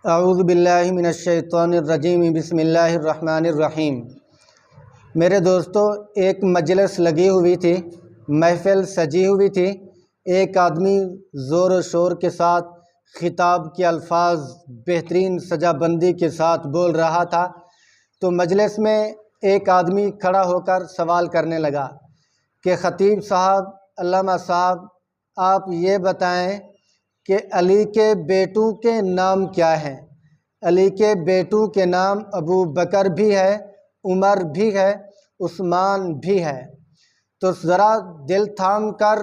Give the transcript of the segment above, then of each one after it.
اعوذ باللہ من الشیطان الرجیم بسم اللہ الرحمن الرحیم۔ میرے دوستو، ایک مجلس لگی ہوئی تھی، محفل سجی ہوئی تھی۔ ایک آدمی زور و شور کے ساتھ خطاب کے الفاظ بہترین سجا بندی کے ساتھ بول رہا تھا، تو مجلس میں ایک آدمی کھڑا ہو کر سوال کرنے لگا کہ خطیب صاحب، علامہ صاحب، آپ یہ بتائیں کہ علی کے بیٹوں کے نام کیا ہیں؟ علی کے بیٹوں کے نام ابو بکر بھی ہے، عمر بھی ہے، عثمان بھی ہے۔ تو ذرا دل تھام کر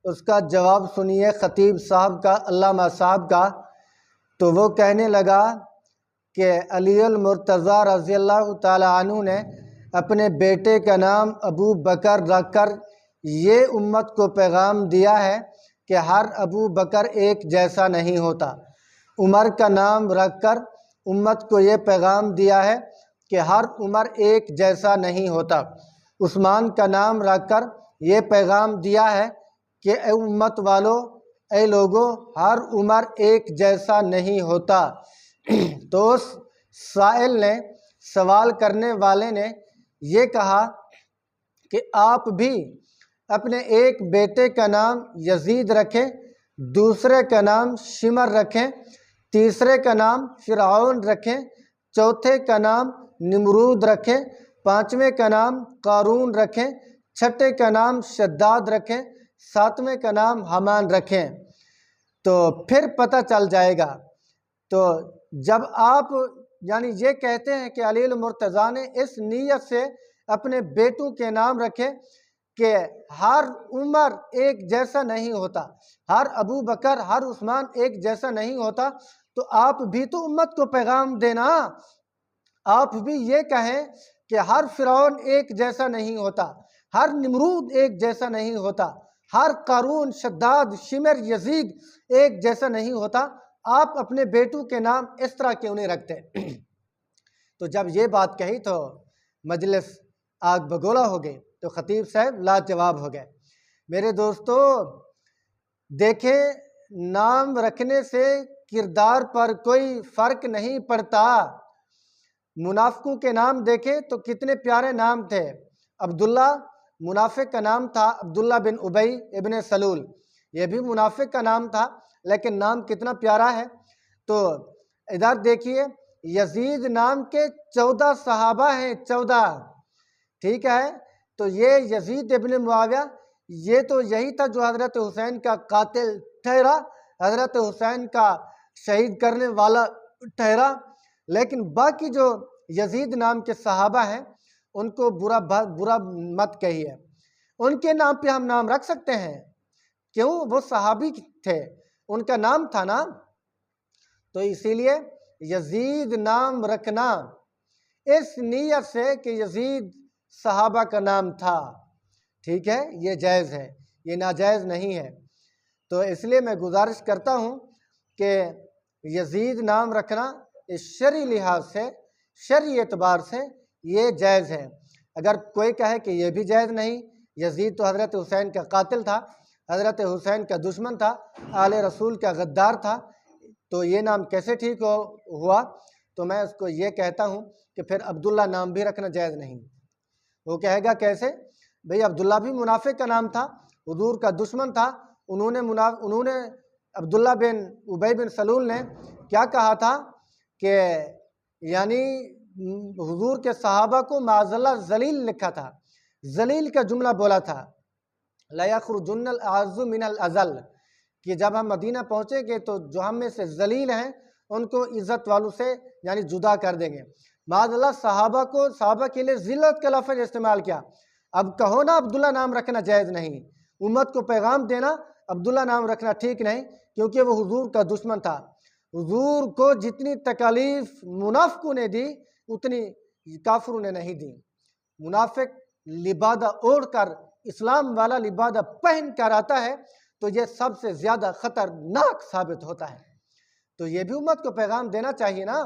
اس کا جواب سنیے خطیب صاحب کا، علامہ صاحب کا۔ تو وہ کہنے لگا کہ علی المرتضیٰ رضی اللہ تعالی عنہ نے اپنے بیٹے کا نام ابو بکر رکھ کر یہ امت کو پیغام دیا ہے کہ ہر ابو بکر ایک جیسا نہیں ہوتا۔ عمر کا نام رکھ کر امت کو یہ پیغام دیا ہے کہ ہر عمر ایک جیسا نہیں ہوتا۔ عثمان کا نام رکھ کر یہ پیغام دیا ہے کہ اے امت والو، اے لوگو، ہر عمر ایک جیسا نہیں ہوتا۔ تو اس سائل نے، سوال کرنے والے نے یہ کہا کہ آپ بھی اپنے ایک بیٹے کا نام یزید رکھیں، دوسرے کا نام شمر رکھیں، تیسرے کا نام فرعون رکھیں، چوتھے کا نام نمرود رکھیں، پانچویں کا نام قارون رکھیں، چھٹے کا نام شداد رکھیں، ساتویں کا نام حامان رکھیں، تو پھر پتہ چل جائے گا۔ تو جب آپ یہ کہتے ہیں کہ علی المرتضیٰ نے اس نیت سے اپنے بیٹوں کے نام رکھے کہ ہر عمر ایک جیسا نہیں ہوتا، ہر ابو بکر، ہر عثمان ایک جیسا نہیں ہوتا، تو آپ بھی تو امت کو پیغام دینا، آپ بھی یہ کہیں کہ ہر فرعون ایک جیسا نہیں ہوتا، ہر نمرود ایک جیسا نہیں ہوتا، ہر قارون، شداد، شمر، یزید ایک جیسا نہیں ہوتا۔ آپ اپنے بیٹوں کے نام اس طرح کیوں نہیں رکھتے؟ تو جب یہ بات کہی تو مجلس آگ بگولا ہو گئی، تو خطیب صاحب لاجواب ہو گئے۔ میرے دوستو، دیکھیں، نام رکھنے سے کردار پر کوئی فرق نہیں پڑتا۔ منافقوں کے نام دیکھیں تو کتنے پیارے نام تھے۔ عبداللہ منافق کا نام تھا، عبداللہ بن ابی ابن سلول، یہ بھی منافق کا نام تھا، لیکن نام کتنا پیارا ہے۔ تو ادھر دیکھیے، یزید نام کے 14 صحابہ ہیں، 14، ٹھیک ہے۔ تو یہ یزید ابن معاویہ، یہ تو یہی تھا جو حضرت حسین کا قاتل ٹھہرا، حضرت حسین کا شہید کرنے والا ٹھہرا، لیکن باقی جو یزید نام کے صحابہ ہیں ان کو برا مت کہیے، ان کے نام پہ ہم نام رکھ سکتے ہیں، کیوں؟ وہ صحابی تھے، ان کا نام تھا نا۔ تو اسی لیے یزید نام رکھنا اس نیت سے کہ یزید صحابہ کا نام تھا، ٹھیک ہے، یہ جائز ہے، یہ ناجائز نہیں ہے۔ تو اس لیے میں گزارش کرتا ہوں کہ یزید نام رکھنا اس شرعی لحاظ سے، شرعی اعتبار سے یہ جائز ہے۔ اگر کوئی کہے کہ یہ بھی جائز نہیں، یزید تو حضرت حسین کا قاتل تھا، حضرت حسین کا دشمن تھا، آل رسول کا غدار تھا، تو یہ نام کیسے ٹھیک ہوا؟ تو میں اس کو یہ کہتا ہوں کہ پھر عبداللہ نام بھی رکھنا جائز نہیں۔ وہ کہے گا کیسے؟ بھئی عبداللہ بھی منافق کا نام تھا، حضور کا دشمن تھا، انہوں نے عبداللہ بن ابی بن سلول نے کیا کہا تھا کہ حضور کے صحابہ کو معاذ اللہ ذلیل لکھا تھا، ذلیل کا جملہ بولا تھا، لَيَخْرُجُنَّ الْأَعَزُّ مِنَ الْأَذَلِّ، کہ جب ہم مدینہ پہنچیں گے تو جو ہم میں سے ذلیل ہیں ان کو عزت والوں سے جدا کر دیں گے۔ معاذ اللہ صحابہ کے لیے ذلت کا لفظ استعمال کیا۔ اب کہو نا عبداللہ نام رکھنا جائز نہیں، امت کو پیغام دینا عبداللہ نام رکھنا ٹھیک نہیں، کیونکہ وہ حضور کا دشمن تھا۔ حضور کو جتنی تکالیف منافقوں نے دی اتنی کافروں نے نہیں دی۔ منافق لبادہ اوڑھ کر، اسلام والا لبادہ پہن کر آتا ہے تو یہ سب سے زیادہ خطرناک ثابت ہوتا ہے۔ تو یہ بھی امت کو پیغام دینا چاہیے نا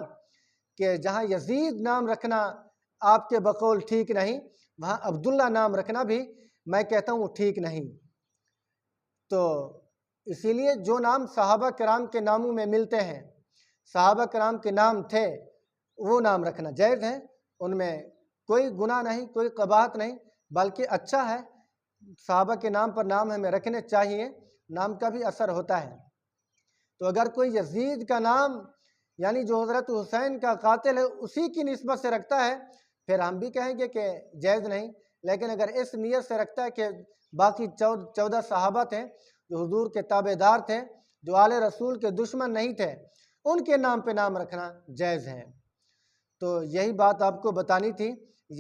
کہ جہاں یزید نام رکھنا آپ کے بقول ٹھیک نہیں، وہاں عبداللہ نام رکھنا بھی میں کہتا ہوں ٹھیک نہیں۔ تو اسی لیے جو نام صحابہ کرام کے ناموں میں ملتے ہیں صحابہ کرام کے نام تھے وہ نام رکھنا جائز ہے، ان میں کوئی گناہ نہیں، کوئی قباحت نہیں، بلکہ اچھا ہے۔ صحابہ کے نام پر نام ہمیں رکھنے چاہیے، نام کا بھی اثر ہوتا ہے۔ تو اگر کوئی یزید کا نام یعنی جو حضرت حسین کا قاتل ہے اسی کی نسبت سے رکھتا ہے پھر ہم بھی کہیں گے کہ جائز نہیں، لیکن اگر اس نیت سے رکھتا ہے کہ باقی 14 صحابہ تھے جو حضور کے تابع دار تھے، جو آل رسول کے دشمن نہیں تھے، ان کے نام پہ نام رکھنا جائز ہے۔ تو یہی بات آپ کو بتانی تھی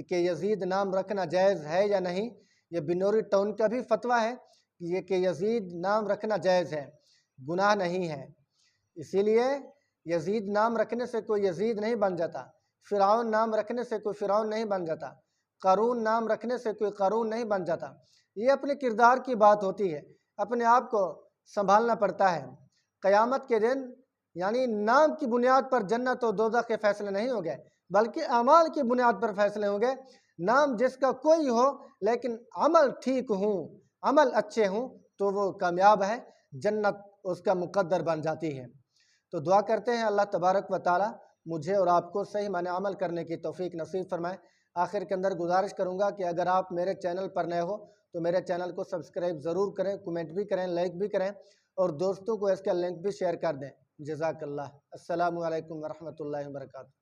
کہ یزید نام رکھنا جائز ہے یا نہیں۔ یہ بنوری ٹاؤن کا بھی فتویٰ ہے کہ یزید نام رکھنا جائز ہے، گناہ نہیں ہے۔ اسی لیے یزید نام رکھنے سے کوئی یزید نہیں بن جاتا، فرعون نام رکھنے سے کوئی فرعون نہیں بن جاتا، قارون نام رکھنے سے کوئی قارون نہیں بن جاتا۔ یہ اپنے کردار کی بات ہوتی ہے، اپنے آپ کو سنبھالنا پڑتا ہے۔ قیامت کے دن یعنی نام کی بنیاد پر جنت و دوزخ کے فیصلے نہیں ہوں گے، بلکہ اعمال کی بنیاد پر فیصلے ہوں گے۔ نام جس کا کوئی ہو لیکن عمل ٹھیک ہوں، عمل اچھے ہوں تو وہ کامیاب ہے، جنت اس کا مقدر بن جاتی ہے۔ تو دعا کرتے ہیں اللہ تبارک و تعالی مجھے اور آپ کو صحیح معنی عمل کرنے کی توفیق نصیب فرمائے۔ آخر کے اندر گزارش کروں گا کہ اگر آپ میرے چینل پر نئے ہو تو میرے چینل کو سبسکرائب ضرور کریں، کمنٹ بھی کریں، لائک بھی کریں اور دوستوں کو اس کا لنک بھی شیئر کر دیں۔ جزاک اللہ۔ السلام علیکم ورحمۃ اللہ وبرکاتہ۔